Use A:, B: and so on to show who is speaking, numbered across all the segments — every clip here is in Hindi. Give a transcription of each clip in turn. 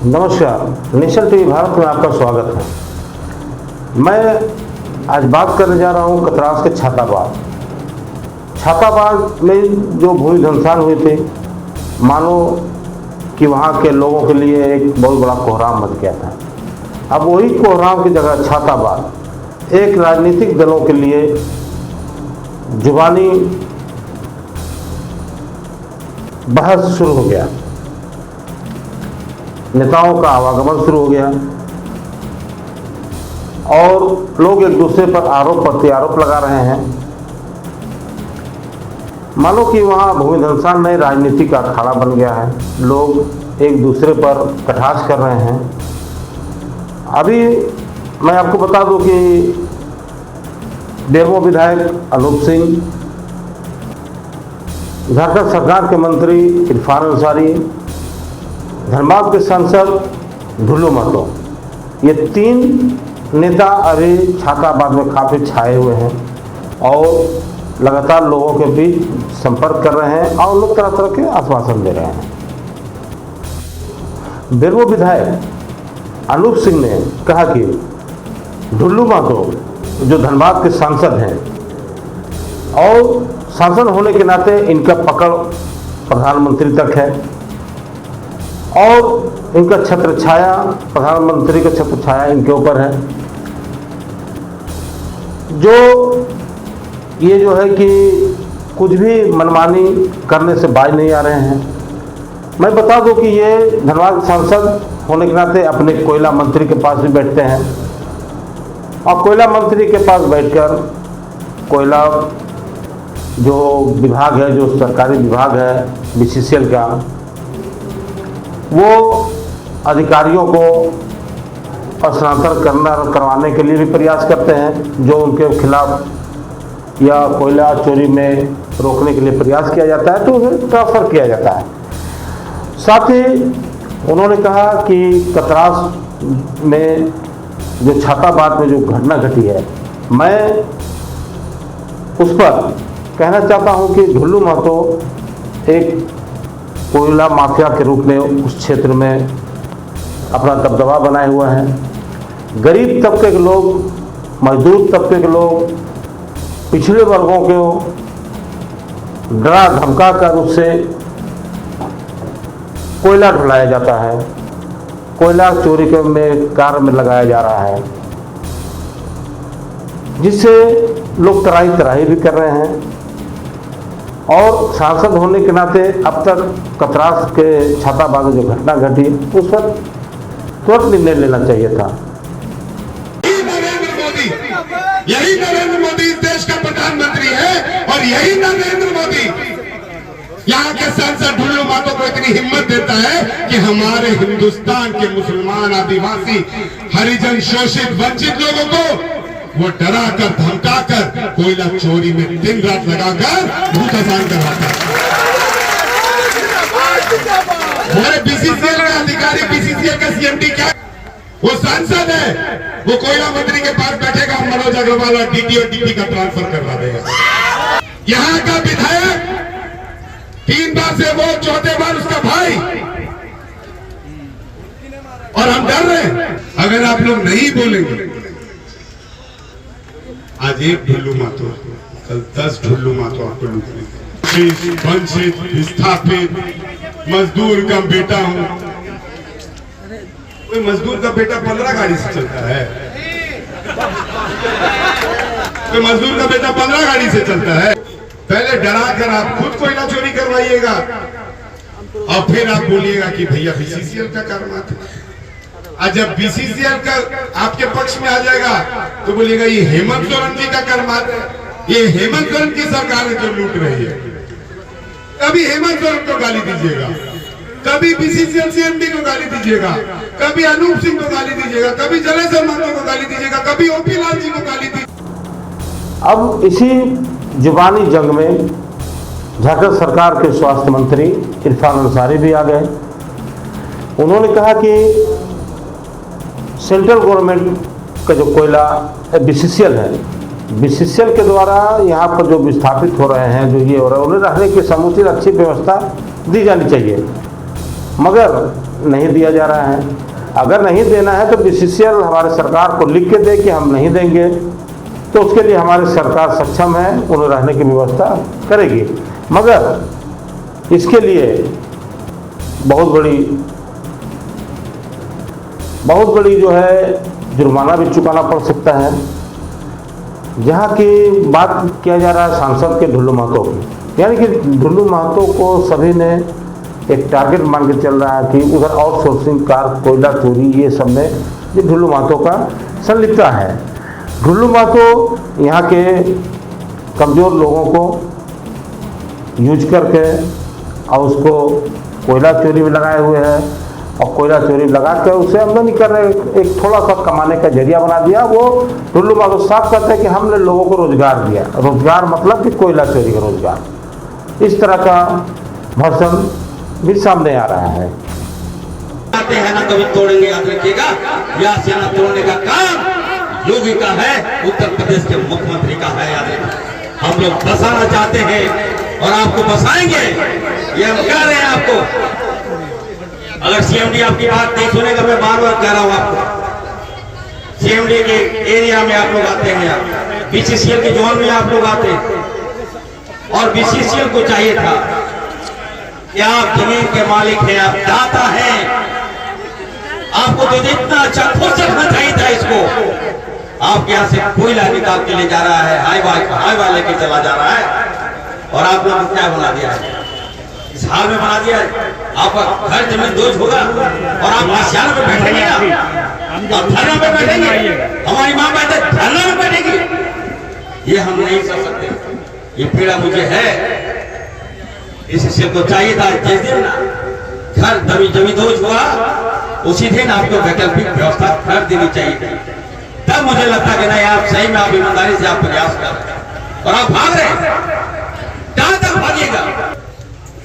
A: नमस्कार, नेशनल टीवी भारत में आपका स्वागत है। मैं आज बात करने जा रहा हूं कतरास के छाताबाद में जो भूमि धंसान हुए थे, मानो कि वहां के लोगों के लिए एक बहुत बड़ा कोहराम बन गया था। अब वही कोहराम की जगह छाताबाद एक राजनीतिक दलों के लिए जुबानी बहस शुरू हो गया। नेताओं का आवागमन शुरू हो गया और लोग एक दूसरे पर आरोप प्रत्यारोप लगा रहे हैं, मानो कि वहाँ भूमि धंसान में राजनीति का अखाड़ा बन गया है। लोग एक दूसरे पर कटाक्ष कर रहे हैं। अभी मैं आपको बता दूं कि बेरमो विधायक अनूप सिंह, झारखंड सरकार के मंत्री इरफान अंसारी, धनबाद के सांसद ढुल्लू महतो, ये तीन नेता अभी छाताबाद में काफ़ी छाए हुए हैं और लगातार लोगों के बीच संपर्क कर रहे हैं और लोग तरह तरह के आश्वासन दे रहे हैं। बेरमो विधायक अनूप सिंह ने कहा कि ढुल्लू महतो जो धनबाद के सांसद हैं और सांसद होने के नाते इनका पकड़ प्रधानमंत्री तक है और इनका छत्र छाया, प्रधानमंत्री का छत्र छाया इनके ऊपर है। जो ये जो है कि कुछ भी मनमानी करने से बाज नहीं आ रहे हैं। मैं बता दूं कि ये धनबाद सांसद होने के नाते अपने कोयला मंत्री के पास भी बैठते हैं और कोयला मंत्री के पास बैठकर कोयला जो विभाग है, जो सरकारी विभाग है बीसीसीएल का, वो अधिकारियों को स्थानांतरण करवाने के लिए भी प्रयास करते हैं। जो उनके खिलाफ या कोयला चोरी में रोकने के लिए प्रयास किया जाता है तो उसे ट्रांसफर किया जाता है। साथ ही उन्होंने कहा कि कतरास में जो छाताबाद में जो घटना घटी है, मैं उस पर कहना चाहता हूं कि ढुल्लू महतो एक कोयला माफिया के रूप में उस क्षेत्र में अपना दबदबा बनाए हुआ है। गरीब तबके के लोग, मजदूर तबके के लोग, पिछड़े वर्गों को डरा धमका कर उससे कोयला ढुलाया जाता है, कोयला चोरी के में कार्य में लगाया जा रहा है, जिससे लोग तराही भी कर रहे हैं। और सांसद होने के नाते अब तक कतरास के छाताबाद में जो घटना घटी उस पर तुरंत निर्णय लेना चाहिए था।
B: यही नरेंद्र मोदी इस देश का प्रधानमंत्री है और यही नरेंद्र मोदी यहाँ के सांसद ढुल्लू महतो को इतनी हिम्मत देता है कि हमारे हिंदुस्तान के मुसलमान, आदिवासी, हरिजन, शोषित, वंचित लोगों को वो डरा कर धमका कर कोयला चोरी में दिन रात लगाकर भूत आसान करवाता है। हमारे बीसीसीएल का अधिकारी, बीसीसीएल का सीएमडी क्या, वो सांसद है, वो कोयला मंत्री के पास बैठेगा, मनोज अग्रवाल और डीटी और डीटी का ट्रांसफर करवा देगा। यहाँ का विधायक 3 बार से वो 4थे बार उसका भाई, और हम डर रहे हैं अगर आप लोग नहीं बोलेंगे। आज एक ढुल्लू महतो, कल 10 ढुल्लू महतो आपको लूटेंगे। वंचित, विस्थापित, मजदूर का बेटा हूं। कोई मजदूर का बेटा 15 गाड़ी से चलता है? कोई मजदूर का बेटा 15 गाड़ी से चलता है? पहले डरा कर आप खुद कोयला चोरी करवाइएगा और फिर आप बोलिएगा कि भैया बीसीसीएल का कर्मा था। आज जब बीसीसीएल का आपके पक्ष में आ जाएगा तो बोलिएगा ये हेमंत सोरेन जी का कर्मात है, ये हेमंत सोरेन की सरकार है जो लूट रही है। कभी हेमंत सोरेन को गाली दीजिएगा, कभी बीसीसीएल सीएमडी को गाली दीजिएगा, कभी अनूप सिंह को गाली दीजिएगा, कभी जलेश्वर महतो को गाली दीजिएगा, कभी ओपी लाल जी को गाली दीजिएगा।
A: अब इसी जुबानी जंग में झारखंड सरकार के स्वास्थ्य मंत्री इरफान अंसारी भी आ गए। उन्होंने कहा कि सेंट्रल गवर्नमेंट का जो कोयला बीसीसीएल है, बीसीसीएल के द्वारा यहाँ पर जो विस्थापित हो रहे हैं, जो ये हो रहा है, उन्हें रहने की समुचित अच्छी व्यवस्था दी जानी चाहिए। मगर नहीं दिया जा रहा है। अगर नहीं देना है तो बीसीसीएल हमारे सरकार को लिख के दे कि हम नहीं देंगे, तो उसके लिए हमारी सरकार सक्षम है, उन्हें रहने की व्यवस्था करेगी। मगर इसके लिए बहुत बड़ी जो है जुर्माना भी चुकाना पड़ सकता है। जहाँ की बात किया जा रहा है सांसद के ढुल्लू महतो की, यानी कि ढुल्लू महतो को सभी ने एक टारगेट मान के चल रहा है कि उधर आउटसोर्सिंग, कार, कोयला चोरी, ये सब में ये ढुल्लू महतो का संलिप्तता है। ढुल्लू महतो यहाँ के कमज़ोर लोगों को यूज करके और उसको कोयला चोरी में लगाए हुए हैं, और कोयला चोरी लगा कर उसे आमदनी कर रहे, एक थोड़ा सा कमाने का जरिया बना दिया। वो ढुल्लू महतो साफ कहते हैं कि हमने लोगों को रोजगार दिया। रोजगार मतलब कि कोयला चोरी का रोजगार। इस तरह का भाषण भी सामने आ रहा है।
C: आते हैं ना कभी तोड़ेंगे, याद रखिएगा। यह सेना तोड़ने का काम योगी का है, उत्तर प्रदेश के मुख्यमंत्री का है, याद रखिए। हम लोग बसाना चाहते हैं और आपको बसाएंगे, ये हम कह रहे हैं आपको। अगर सीएमडी आपकी बात नहीं सुनेगा, मैं बार बार कह रहा हूं आपको, सीएमडी के एरिया में आप लोग आते हैं, बीसीसीएल के जोन में आप लोग आते हैं, और बीसीसीएल को चाहिए था कि आप जमीन के मालिक हैं, आप दाता हैं, आपको तो इतना अच्छा खुश रखना चाहिए था इसको। आपके यहाँ से कोयला निकाल के ले जा रहा है, हाईवा लेके चला जा रहा है, और आप लोगों को क्या बना दिया है, इस हाल में बना दिया है। आपका घर जमीन दोष होगा और आप आसियान में बैठेंगे ना, आप धरना में बैठेंगे, हमारी माँ बहन धरना में बैठेंगी। ये हम नहीं कर सकते, ये पीड़ा मुझे है। इससे को चाहिए था जिस दिन घर जमीन दोष हुआ उसी दिन आपको वैकल्पिक व्यवस्था कर देनी चाहिए थी। तब मुझे लगता कि नहीं, आप सही में आप ईमानदारी से आप प्रयास कर रहे हैं और आप भाग रहे हैं। कहां तक भागिएगा?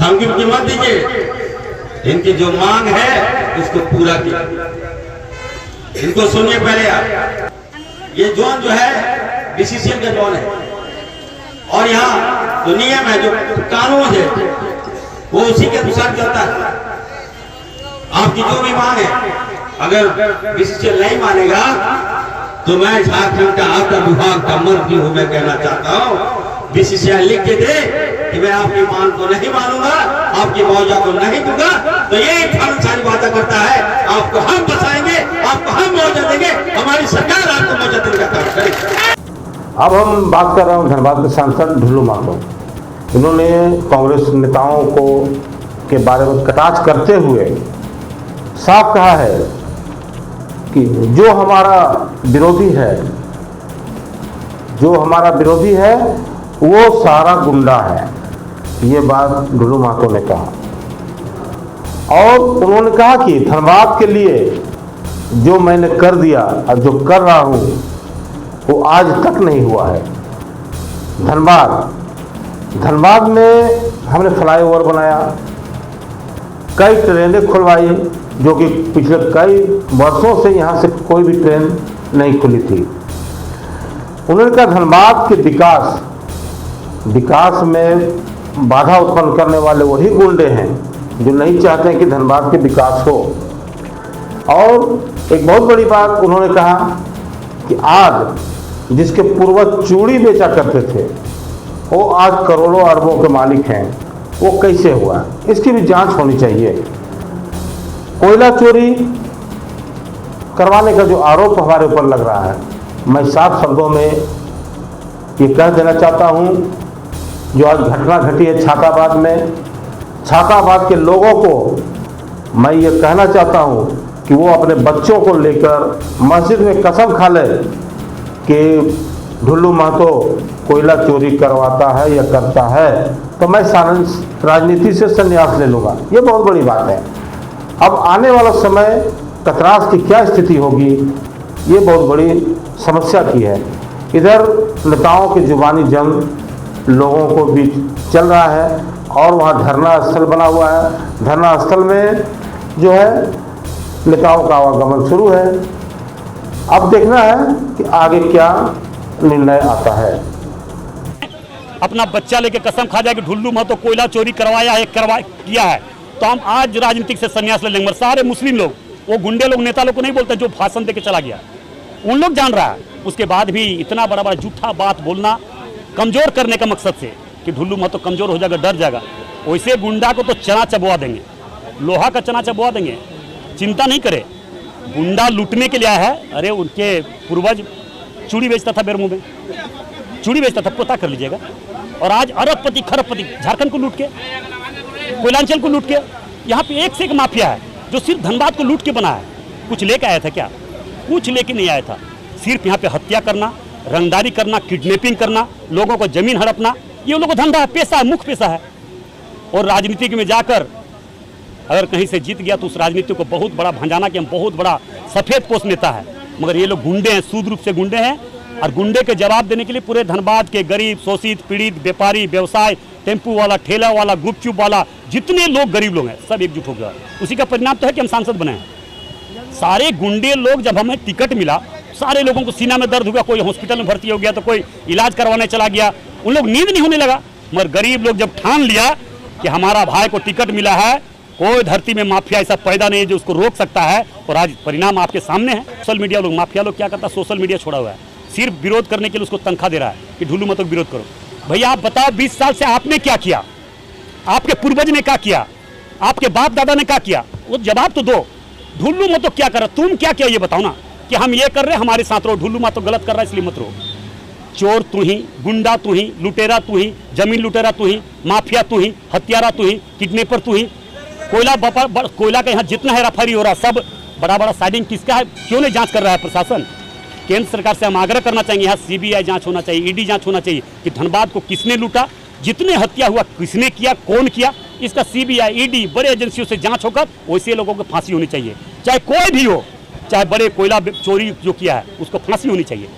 C: धमकी मत दीजिए। इनकी जो मांग है उसको पूरा कीजिए, इनको सुनिए पहले आप। ये जोन जो है बीसीसीएल का जोन है, और यहाँ जो नियम है, जो कानून है, वो उसी के अनुसार चलता है। आपकी जो भी मांग है, अगर बीसीसीएल नहीं मानेगा तो मैं झारखंड का आपका विभाग का मंत्री हूं, मैं कहना चाहता हूं बीसीसीएल लिख के दे कि मैं आपकी मांग को नहीं मानूंगा, आपकी मुआवजा को नहीं दूंगा, तो ये फर्ज सारी बातें करता है। आपको हम बचाएंगे, आपको हम मुआवजा देंगे, हमारी सरकार आपको मुआवजा देने का काम करेगी।
A: अब हम बात कर रहे हैं धनबाद के सांसद ढुल्लू महतो। इन्होंने कांग्रेस नेताओं को के बारे में कटाक्ष करते हुए साफ कहा है कि जो हमारा विरोधी है वो सारा गुंडा है। ये बात ढुल्लू महतो ने कहा, और उन्होंने कहा कि धनबाद के लिए जो मैंने कर दिया और जो कर रहा हूं वो आज तक नहीं हुआ है। धनबाद में हमने फ्लाईओवर बनाया, कई ट्रेनें खुलवाई, जो कि पिछले कई वर्षों से यहाँ से कोई भी ट्रेन नहीं खुली थी। उन्होंने कहा धनबाद के विकास में बाधा उत्पन्न करने वाले वही गुंडे हैं जो नहीं चाहते हैं कि धनबाद के विकास हो। और एक बहुत बड़ी बात उन्होंने कहा कि आज जिसके पूर्वज चूड़ी बेचा करते थे वो आज करोड़ों अरबों के मालिक हैं, वो कैसे हुआ, इसकी भी जांच होनी चाहिए। कोयला चोरी करवाने का जो आरोप हमारे ऊपर लग रहा है, मैं साफ शब्दों में ये कह देना चाहता हूँ, जो आज घटना घटी है छाताबाद में, छाताबाद के लोगों को मैं ये कहना चाहता हूँ कि वो अपने बच्चों को लेकर मस्जिद में कसम खा ले कि ढुल्लू महतो कोयला चोरी करवाता है या करता है तो मैं राजनीति से संन्यास ले लूँगा। ये बहुत बड़ी बात है। अब आने वाला समय कतरास की क्या स्थिति होगी, ये बहुत बड़ी समस्या की है। इधर नेताओं की जुबानी जंग लोगों को बीच चल रहा है, और वहाँ धरना स्थल बना हुआ है। धरना स्थल में जो है नेताओं का आवागमन शुरू है। अब देखना है कि आगे क्या निर्णय आता है।
D: अपना बच्चा लेके कसम खा जाए कि ढुल्लू महतो कोयला चोरी करवाया है, किया है, तो हम आज राजनीतिक से संन्यास ले लेंगे। सारे मुस्लिम लोग, वो गुंडे लोग, नेता लोग को नहीं बोलते जो भाषण दे के चला गया, उन लोग जान रहा है। उसके बाद भी इतना बड़ा बड़ा झूठा बात बोलना, कमजोर करने का मकसद से कि ढुल्लू महतो कमजोर हो जाएगा, डर जाएगा। वैसे गुंडा को तो चना चबवा देंगे, लोहा का चना चबवा देंगे, चिंता नहीं करे। गुंडा लूटने के लिए आया है। अरे उनके पूर्वज चूड़ी बेचता था, बेरमू में चूड़ी बेचता था, पता कर लीजिएगा। और आज अरबपति खरबपति झारखंड को लूट के, कोयलांचल को लूट के, यहाँ पे एक से एक माफिया है जो सिर्फ धनबाद को लूट के बना है। कुछ लेके आया था क्या? कुछ लेके नहीं आया था। सिर्फ यहाँ पे हत्या करना, रंगदारी करना, किडनैपिंग करना, लोगों को जमीन हड़पना, ये उन लोगों को धंधा है, पेशा है, मुख्य पेशा है। और राजनीति में जाकर अगर कहीं से जीत गया तो उस राजनीति को बहुत बड़ा भंजाना कि हम बहुत बड़ा सफेद पोष नेता है। मगर ये लोग गुंडे हैं, सूद रूप से गुंडे हैं। और गुंडे के जवाब देने के लिए पूरे धनबाद के गरीब, शोषित, पीड़ित, व्यापारी, व्यवसाय, टेम्पू वाला, ठेला वाला, गुपचुप वाला, जितने लोग गरीब लोग हैं सब एकजुट हो गया। उसी का परिणाम तो है कि हम सांसद बने हैं। सारे गुंडे लोग, जब हमें टिकट मिला, सारे लोगों को सीना में दर्द हुआ, कोई हॉस्पिटल में भर्ती हो गया तो कोई इलाज करवाने चला गया, उन लोग नींद नहीं होने लगा। मगर गरीब लोग जब ठान लिया कि हमारा भाई को टिकट मिला है, कोई धरती में माफिया ऐसा पैदा नहीं है जो उसको रोक सकता है, और आज परिणाम आपके सामने है। सोशल मीडिया लोग, माफिया लोग क्या करता है, सोशल मीडिया छोड़ा हुआ है, सिर्फ विरोध करने के लिए उसको तनख्वाह दे रहा है कि ढुल्लू महतो विरोध करो। भैया आप बताओ, 20 साल से आपने क्या किया, आपके पूर्वज ने क्या किया, आपके बाप दादा ने क्या किया, वो जवाब तो दो। ढुल्लू महतो क्या कर रहा, तुम क्या किया ये बताओ ना, कि हम ये कर रहे हैं हमारे साथ रहो, ढुल्लू महतो गलत कर रहा है इसलिए मत रहो। चोर तू ही, गुंडा तू ही, लुटेरा तू ही, जमीन लुटेरा तू ही, माफिया तू ही, हत्यारा तू ही, किडनैपर तू ही। कोयला का यहाँ जितना हेराफेरी हो रहा सब बड़ा बड़ा साइडिंग किसका है, क्यों नहीं जांच कर रहा है प्रशासन? केंद्र सरकार से हम आग्रह करना चाहिए, यहाँ सीबीआई जांच होना चाहिए, ईडी जांच होना चाहिए कि धनबाद को किसने लूटा, जितने हत्या हुआ किसने किया, कौन किया, इसका सीबीआई, ईडी, बड़े एजेंसियों से जांच होकर वैसे लोगों को फांसी होनी चाहिए, चाहे कोई भी हो, चाहे बड़े कोयला चोरी जो किया है उसको फांसी होनी चाहिए।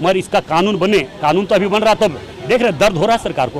D: मगर इसका कानून बने, कानून तो अभी बन रहा, तब देख रहे दर्द हो रहा है सरकार को।